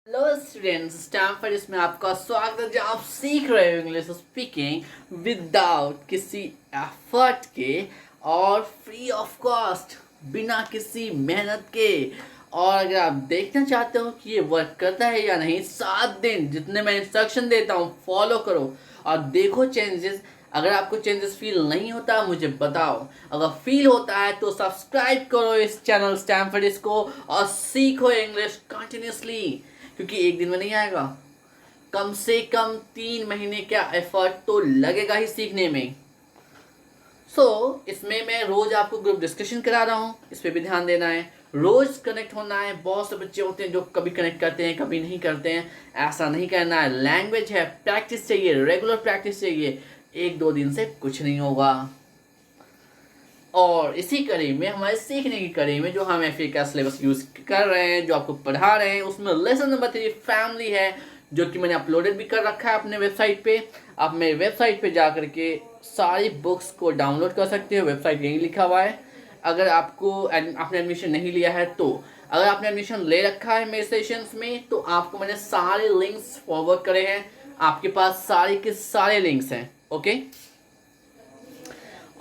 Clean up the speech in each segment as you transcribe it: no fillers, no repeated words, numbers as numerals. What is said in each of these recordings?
Hello students, Stanford इसमें आपका स्वागत है जहाँ आप सीख रहे हो इंग्लिश स्पीकिंग विदाउट किसी एफर्ट के और फ्री ऑफ कॉस्ट, बिना किसी मेहनत के। और अगर आप देखना चाहते हो कि ये वर्क करता है या नहीं, 7 दिन जितने मैं इंस्ट्रक्शन देता हूँ फॉलो करो और देखो चेंजेस। अगर आपको चेंजेस फील नहीं होता मुझे बताओ, अगर फील होता है तो सब्सक्राइब करो इस चैनल स्टैनफोर्ड इसको और सीखो इंग्लिश कंटिन्यूसली, क्योंकि एक दिन में नहीं आएगा। कम से कम 3 महीने का एफर्ट तो लगेगा ही सीखने में। इसमें मैं रोज आपको ग्रुप डिस्कशन करा रहा हूँ, इस पर भी ध्यान देना है। रोज कनेक्ट होना है। बहुत से बच्चे होते हैं जो कभी कनेक्ट करते हैं कभी नहीं करते हैं, ऐसा नहीं करना है। लैंग्वेज है, प्रैक्टिस चाहिए, रेगुलर प्रैक्टिस चाहिए। 1-2 दिन से कुछ नहीं होगा। और इसी कड़ी में, हमारे सीखने की कड़ी में, जो हम एफए का सिलेबस यूज कर रहे हैं, जो आपको पढ़ा रहे हैं, उसमें लेसन नंबर 3 फैमिली है, जो कि मैंने अपलोडेड भी कर रखा है अपने वेबसाइट पे। आप मेरे वेबसाइट पे जा करके सारी बुक्स को डाउनलोड कर सकते हो। वेबसाइट यही लिखा हुआ है। अगर आपने एडमिशन नहीं लिया है तो, अगर आपने एडमिशन ले रखा है मेरे सेशंस में, तो आपको मैंने सारे लिंक्स फॉरवर्ड करे हैं। आपके पास सारे के सारे लिंक्स हैं। ओके।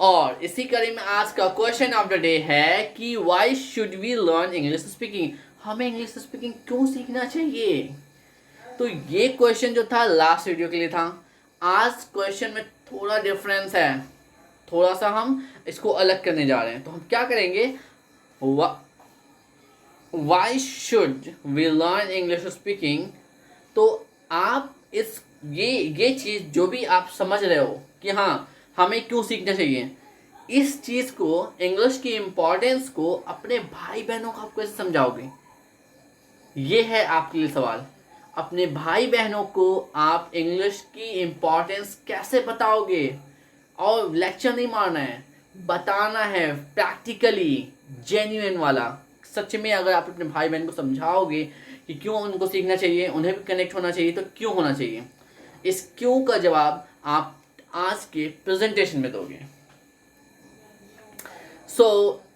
और इसी कड़ी में आज का क्वेश्चन ऑफ द डे है कि why should we learn English speaking. हमें इंग्लिश स्पीकिंग क्यों सीखना चाहिए। तो ये क्वेश्चन जो था लास्ट वीडियो के लिए था। आज क्वेश्चन में थोड़ा डिफरेंस है, थोड़ा सा हम इसको अलग करने जा रहे हैं। तो हम क्या करेंगे, why should we learn English speaking. तो आप ये चीज़ जो भी आप समझ रहे हो कि हाँ हमें क्यों सीखना चाहिए, इस चीज़ को, इंग्लिश की इम्पोर्टेंस को अपने भाई बहनों को आप कैसे समझाओगे, ये है आपके लिए सवाल। अपने भाई बहनों को आप इंग्लिश की इम्पोर्टेंस कैसे बताओगे। और लेक्चर नहीं मारना है, बताना है प्रैक्टिकली, जेन्युइन वाला। सच में अगर आप अपने भाई बहन को समझाओगे कि क्यों उनको सीखना चाहिए, उन्हें भी कनेक्ट होना चाहिए, तो क्यों होना चाहिए, इस क्यों का जवाब आप आज के प्रेजेंटेशन में दोगे।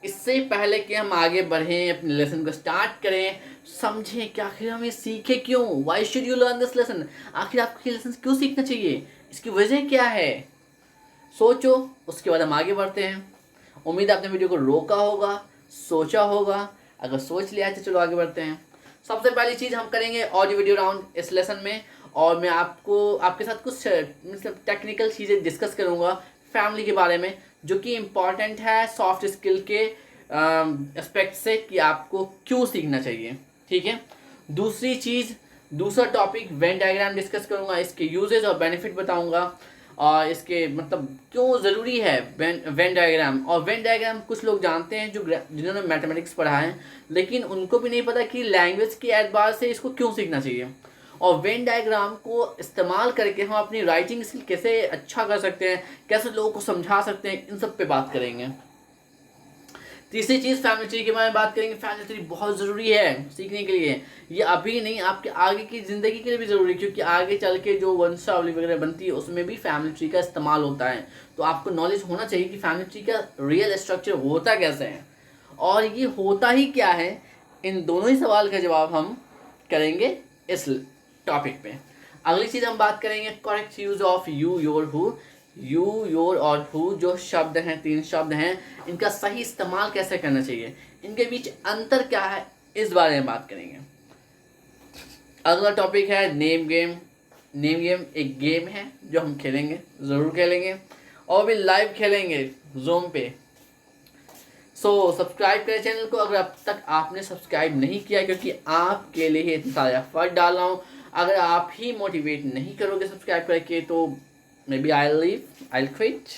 इससे पहले कि हम आगे बढ़ें, अपने लेसन को स्टार्ट करें, समझें कि आखिर हम ये सीखे क्यों। Why should you learn this lesson. आखिर आपको ये लेसन क्यों सीखना चाहिए, इसकी वजह क्या है, सोचो। उसके बाद हम आगे बढ़ते हैं। उम्मीद है आपने वीडियो को रोका होगा, सोचा होगा। अगर सोच लिया है तो चलो आगे बढ़ते हैं। सबसे पहली चीज़ हम करेंगे ऑडियो वीडियो राउंड इस लेसन में। और मैं आपके साथ कुछ मतलब टेक्निकल चीज़ें डिस्कस करूँगा फैमिली के बारे में, जो कि इम्पॉर्टेंट है सॉफ्ट स्किल के एस्पेक्ट से, कि आपको क्यों सीखना चाहिए। ठीक है। दूसरा टॉपिक वेन डायग्राम डिस्कस करूँगा, इसके यूजेज और बेनिफिट बताऊँगा, और इसके मतलब क्यों ज़रूरी है वेन डायग्राम। और वेन डायग्राम कुछ लोग जानते हैं जिन्होंने मैथमेटिक्स पढ़ा है, लेकिन उनको भी नहीं पता कि लैंग्वेज के एतबार से इसको क्यों सीखना चाहिए। और वेन डायग्राम को इस्तेमाल करके हम अपनी राइटिंग स्किल कैसे अच्छा कर सकते हैं, कैसे लोगों को समझा सकते हैं, इन सब पे बात करेंगे। तीसरी चीज़ फैमिली ट्री के बारे में बात करेंगे। फैमिली ट्री बहुत ज़रूरी है सीखने के लिए। ये अभी नहीं, आपके आगे की ज़िंदगी के लिए भी ज़रूरी है, क्योंकि आगे चल के जो वंशावली वगैरह बनती है उसमें भी फैमिली ट्री का इस्तेमाल होता है। तो आपको नॉलेज होना चाहिए कि फैमिली ट्री का रियल स्ट्रक्चर होता कैसे है और ये होता ही क्या है। इन दोनों ही सवाल का जवाब हम करेंगे इस टॉपिक पे। अगली चीज़ हम बात करेंगे correct use of you, your, who. You, your और हु जो शब्द हैं, 3 शब्द हैं, इनका सही इस्तेमाल कैसे करना चाहिए, इनके बीच अंतर क्या है, इस बारे में बात करेंगे। अगला टॉपिक है नेम गेम। नेम गेम एक गेम है जो हम खेलेंगे, ज़रूर खेलेंगे, और भी लाइव खेलेंगे जूम पे। सब्सक्राइब करें चैनल को अगर अब तक आपने सब्सक्राइब नहीं किया, क्योंकि आपके लिए ही इतना सारा एफर्ट डाल रहा हूँ। अगर आप ही मोटिवेट नहीं करोगे सब्सक्राइब करके, तो मे बी I'll quit।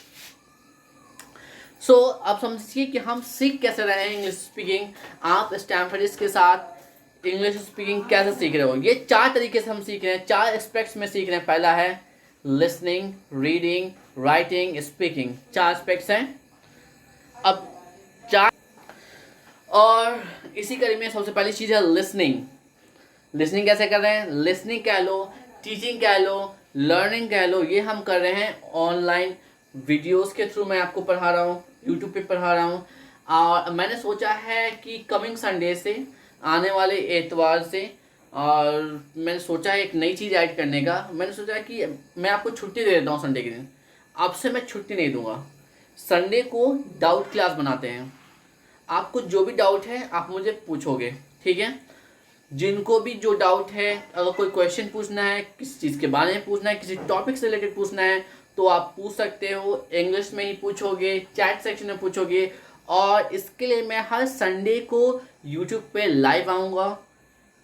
अब समझिए कि हम सीख कैसे रहे हैं इंग्लिश स्पीकिंग। आप स्टैनफोर्ड के साथ इंग्लिश स्पीकिंग कैसे सीख रहे हो, ये 4 तरीके से हम सीख रहे हैं, 4 एस्पेक्ट्स में सीख रहे हैं। पहला है listening, reading, writing, speaking, 4 aspects हैं। अब 4, और इसी कड़ी में सबसे पहली चीज़ है लिसनिंग। लिसनिंग कैसे कर रहे हैं, लिसनिंग कह लो, टीचिंग कह लो, लर्निंग कह लो, ये हम कर रहे हैं ऑनलाइन वीडियोस के थ्रू। मैं आपको पढ़ा रहा हूँ, यूट्यूब पे पढ़ा रहा हूँ। और मैंने सोचा है कि कमिंग संडे से, आने वाले एतवार से, और मैंने सोचा है एक नई चीज़ ऐड करने का। मैंने सोचा कि मैं आपको छुट्टी दे देता हूँ संडे के दिन। आपसे मैं छुट्टी नहीं दूंगा। संडे को डाउट क्लास बनाते हैं। आपको जो भी डाउट है आप मुझे पूछोगे, ठीक है। जिनको भी जो डाउट है, अगर कोई क्वेश्चन पूछना है, किसी चीज़ के बारे में पूछना है, किसी टॉपिक से रिलेटेड पूछना है, तो आप पूछ सकते हो। इंग्लिश में ही पूछोगे, चैट सेक्शन में पूछोगे। और इसके लिए मैं हर संडे को यूट्यूब पे लाइव आऊँगा।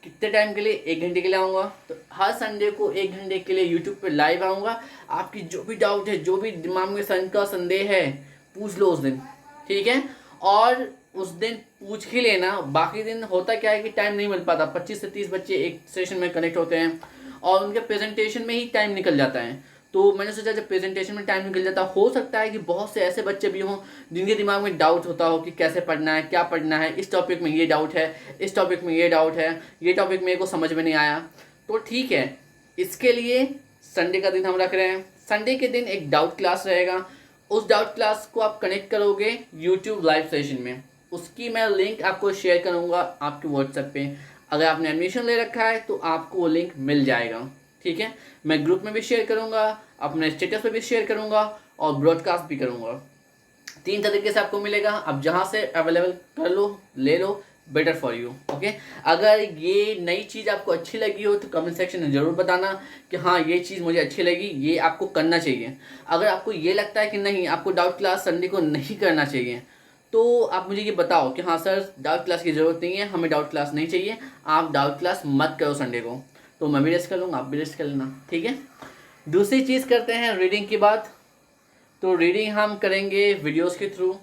कितने टाइम के लिए? 1 घंटे के लिए आऊँगा। तो हर संडे को 1 घंटे के लिए यूट्यूब पे लाइव आऊँगा। आपकी जो भी डाउट है, जो भी दिमाग में शंका संदेह है, पूछ लो उस दिन, ठीक है। और उस दिन पूछ ही लेना। बाकी दिन होता क्या है कि टाइम नहीं मिल पाता। 25 से 30 बच्चे एक सेशन में कनेक्ट होते हैं और उनके प्रेजेंटेशन में ही टाइम निकल जाता है। तो मैंने सोचा जब प्रेजेंटेशन में टाइम निकल जाता, हो सकता है कि बहुत से ऐसे बच्चे भी हों जिनके दिमाग में डाउट होता हो कि कैसे पढ़ना है, क्या पढ़ना है, इस टॉपिक में ये डाउट है, इस टॉपिक में ये डाउट है, ये टॉपिक मेरे को समझ में नहीं आया। तो ठीक है, इसके लिए संडे का दिन हम रख रहे हैं। संडे के दिन एक डाउट क्लास रहेगा। उस डाउट क्लास को आप कनेक्ट करोगे यूट्यूब लाइव सेशन में। उसकी मैं लिंक आपको शेयर करूँगा आपके व्हाट्सएप पे। अगर आपने एडमिशन ले रखा है तो आपको वो लिंक मिल जाएगा, ठीक है। मैं ग्रुप में भी शेयर करूँगा, अपने स्टेटस पे भी शेयर करूँगा और ब्रॉडकास्ट भी करूँगा। 3 तरीके से आपको मिलेगा। आप जहाँ से अवेलेबल कर लो, ले लो, बेटर फॉर यू, ओके। अगर ये नई चीज़ आपको अच्छी लगी हो तो कमेंट सेक्शन में ज़रूर बताना कि हाँ ये चीज़ मुझे अच्छी लगी, ये आपको करना चाहिए। अगर आपको ये लगता है कि नहीं, आपको डाउट क्लास संडे को नहीं करना चाहिए, तो आप मुझे ये बताओ कि हाँ सर डाउट क्लास की ज़रूरत नहीं है, हमें डाउट क्लास नहीं चाहिए, आप डाउट क्लास मत करो संडे को। तो मैं भी रेस्ट कर लूँगा, आप भी रेस्ट कर लेना, ठीक है। दूसरी चीज़ करते हैं रीडिंग की बात। तो रीडिंग हम करेंगे वीडियोस के थ्रू।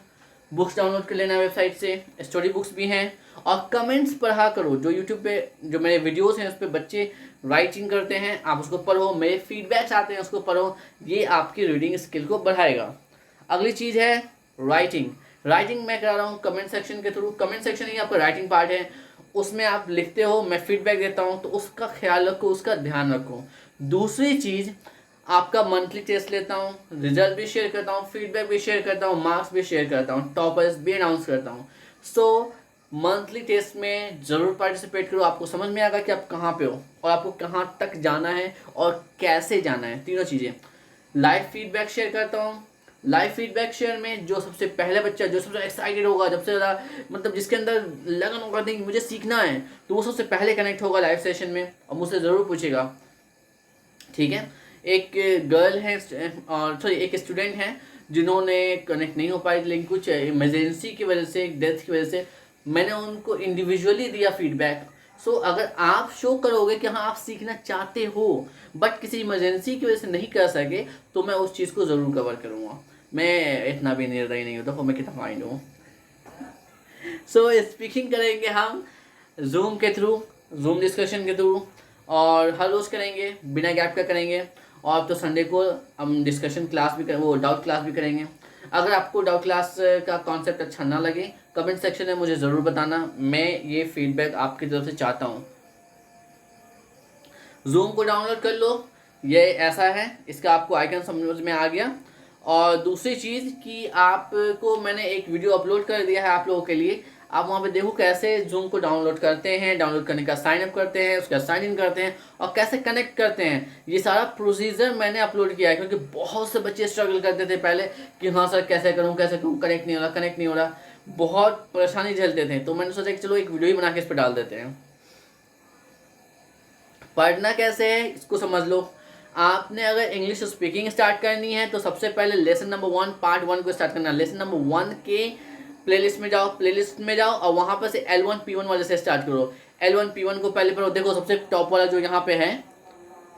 बुक्स डाउनलोड कर लेना वेबसाइट से, स्टोरी बुक्स भी हैं। और कमेंट्स पढ़ा करो। जो यूट्यूब पे जो मेरे वीडियोस हैं उस पर बच्चे राइटिंग करते हैं, आप उसको पढ़ो। मेरे फीडबैक्स आते हैं, उसको पढ़ो। ये आपकी रीडिंग स्किल को बढ़ाएगा। अगली चीज़ है राइटिंग। राइटिंग मैं करा रहा हूँ कमेंट सेक्शन के थ्रू। कमेंट सेक्शन ही आपका राइटिंग पार्ट है। उसमें आप लिखते हो, मैं फीडबैक देता हूँ, तो उसका ख्याल रखो, उसका ध्यान रखो। दूसरी चीज़, आपका मंथली टेस्ट लेता हूँ, रिजल्ट भी शेयर करता हूँ, फीडबैक भी शेयर करता हूँ, मार्क्स भी शेयर करता हूँ, टॉपर्स भी अनाउंस करता हूँ। सो मंथली टेस्ट में ज़रूर पार्टिसिपेट करो। आपको समझ में आएगा कि आप कहाँ पे हो और आपको कहाँ तक जाना है और कैसे जाना है, तीनों चीज़ें। लाइव फीडबैक शेयर करता हूँ। लाइव फीडबैक शेयर में जो सबसे पहले बच्चा, जो सबसे एक्साइटेड होगा, सबसे ज़्यादा मतलब जिसके अंदर लगन होगा नहीं मुझे सीखना है, तो वो सबसे पहले कनेक्ट होगा लाइव सेशन में और मुझसे ज़रूर पूछेगा, ठीक है। एक गर्ल है और सॉरी एक स्टूडेंट है जिन्होंने कनेक्ट नहीं हो पाई, लेकिन कुछ इमरजेंसी की वजह से, डेथ की वजह से मैंने उनको इंडिविजुअली दिया फीडबैक। सो अगर आप शो करोगे कि हाँ आप सीखना चाहते हो बट किसी इमरजेंसी की वजह से नहीं कर सके, तो मैं उस चीज़ को ज़रूर कवर करूँगा। मैं इतना भी निर्दयी नहीं होता, मैं कितना माइंड हूँ। सो स्पीकिंग करेंगे हम जूम के थ्रू, जूम डिस्कशन के थ्रू, और हर रोज़ करेंगे, बिना गैप का करेंगे। और तो संडे को हम डिस्कशन क्लास भी करें, वो डाउट क्लास भी करेंगे। अगर आपको डाउट क्लास का कॉन्सेप्ट अच्छा ना लगे, कमेंट सेक्शन में मुझे ज़रूर बताना। मैं ये फीडबैक आपकी तरफ से चाहता हूँ। जूम को डाउनलोड कर लो, ये ऐसा है, इसका आपको आइकन समझ में आ गया। और दूसरी चीज़ कि आपको मैंने एक वीडियो अपलोड कर दिया है आप लोगों के लिए। आप वहाँ पे देखो कैसे जूम को डाउनलोड करते हैं, डाउनलोड करने का साइन अप करते हैं, उसका साइन इन करते हैं और कैसे कनेक्ट करते हैं। ये सारा प्रोसीजर मैंने अपलोड किया है, क्योंकि बहुत से बच्चे स्ट्रगल करते थे पहले कि हाँ सर कैसे करूँ, कनेक्ट नहीं हो रहा, कनेक्ट नहीं हो रहा, बहुत परेशानी झेलते थे। तो मैंने सोचा कि चलो एक वीडियो ही बना के इस पर डाल देते हैं। पढ़ना कैसे है इसको समझ लो। आपने अगर इंग्लिश स्पीकिंग स्टार्ट करनी है तो सबसे पहले लेसन नंबर 1 पार्ट 1 को स्टार्ट करना है। लेसन नंबर 1 के प्लेलिस्ट में जाओ और वहाँ पर से L1 P1 वाले से स्टार्ट करो। L1 P1 को पहले पढ़ो। देखो सबसे टॉप वाला जो यहाँ पे है,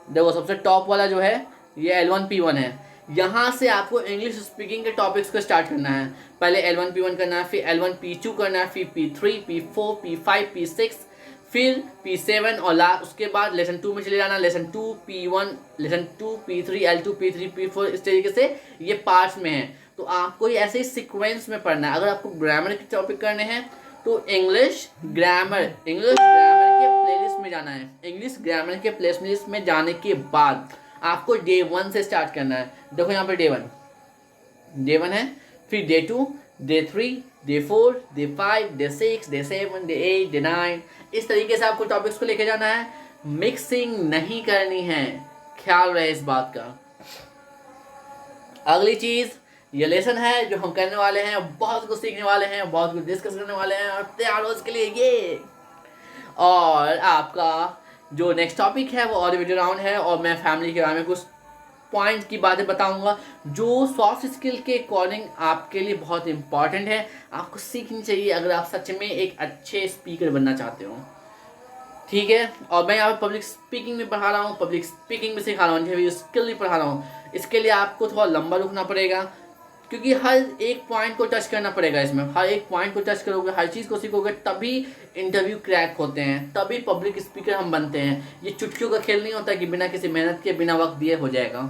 देखो सबसे टॉप वाला जो है ये L1 P1 है। यहाँ से आपको इंग्लिश स्पीकिंग के टॉपिक्स को स्टार्ट करना है। पहले L1 P1 करना है, फिर L1 P2 करना है, फिर P3 P4 P5 P6, फिर P7 और उसके बाद लेसन 2 में चले जाना। Lesson 2 P1, lesson 2 P3 L2 P3 P4, इस तरीके से ये पार्ट्स में है। तो आपको ये ऐसे ही सीक्वेंस में पढ़ना है। अगर आपको ग्रामर के टॉपिक करने हैं तो इंग्लिश ग्रामर के प्लेलिस्ट में जाना है। इंग्लिश ग्रामर के प्लेलिस्ट में जाने के बाद आपको डे 1 से स्टार्ट करना है। देखो यहाँ पे डे 1 है, फिर day 2, day 3, day 4, day 5, day 6, day 7, day 8, day 9, इस तरीके से आपको टॉपिक्स को लेके जाना है। मिक्सिंग नहीं करनी है, ख्याल रहे इस बात का। अगली चीज़, ये लेसन है जो हम करने वाले हैं, बहुत कुछ सीखने वाले हैं, बहुत कुछ डिस्कस करने वाले हैं, और तैयार हो उसके लिए ये। और आपका जो नेक्स्ट टॉपिक है वो ऑडियो वीडियो राउंड है, और मैं फैमिली के बारे में कुछ पॉइंट की बातें बताऊंगा जो सॉफ्ट स्किल के अकॉर्डिंग आपके लिए बहुत इंपॉर्टेंट है, आपको सीखनी चाहिए अगर आप सच में एक अच्छे स्पीकर बनना चाहते हो। ठीक है, और मैं यहाँ पे पब्लिक स्पीकिंग में पढ़ा रहा हूँ, पब्लिक स्पीकिंग भी सिखा रहा हूँ, इंटरव्यू स्किल भी पढ़ा रहा हूँ। इसके लिए आपको थोड़ा लंबा रुकना पड़ेगा, क्योंकि हर एक पॉइंट को टच करना पड़ेगा। इसमें हर एक पॉइंट को टच करोगे, हर चीज़ को सीखोगे, तभी इंटरव्यू क्रैक होते हैं, तभी पब्लिक स्पीकर हम बनते हैं। ये चुटकियों का खेल नहीं होता कि बिना किसी मेहनत के, बिना वक्त दिए हो जाएगा।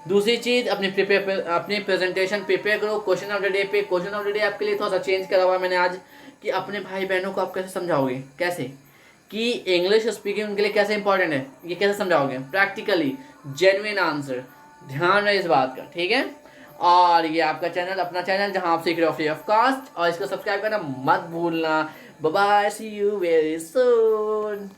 दूसरी चीज़, अपनी प्रेजेंटेशन प्रिपेयर करो। क्वेश्चन ऑफ द डे पे, क्वेश्चन ऑफ द डे आपके लिए थोड़ा सा चेंज करा हुआ है मैंने आज, कि अपने भाई बहनों को आप कैसे समझाओगे, कैसे कि इंग्लिश स्पीकिंग उनके लिए कैसे इंपॉर्टेंट है, ये कैसे समझाओगे प्रैक्टिकली, जेन्युइन आंसर। ध्यान रहे इस बात का, ठीक है। और ये आपका चैनल, अपना चैनल, जहां आप सीख रहे हो फ्री ऑफ कॉस्ट, और इसको सब्सक्राइब करना मत भूलना। Bye bye, see you very soon.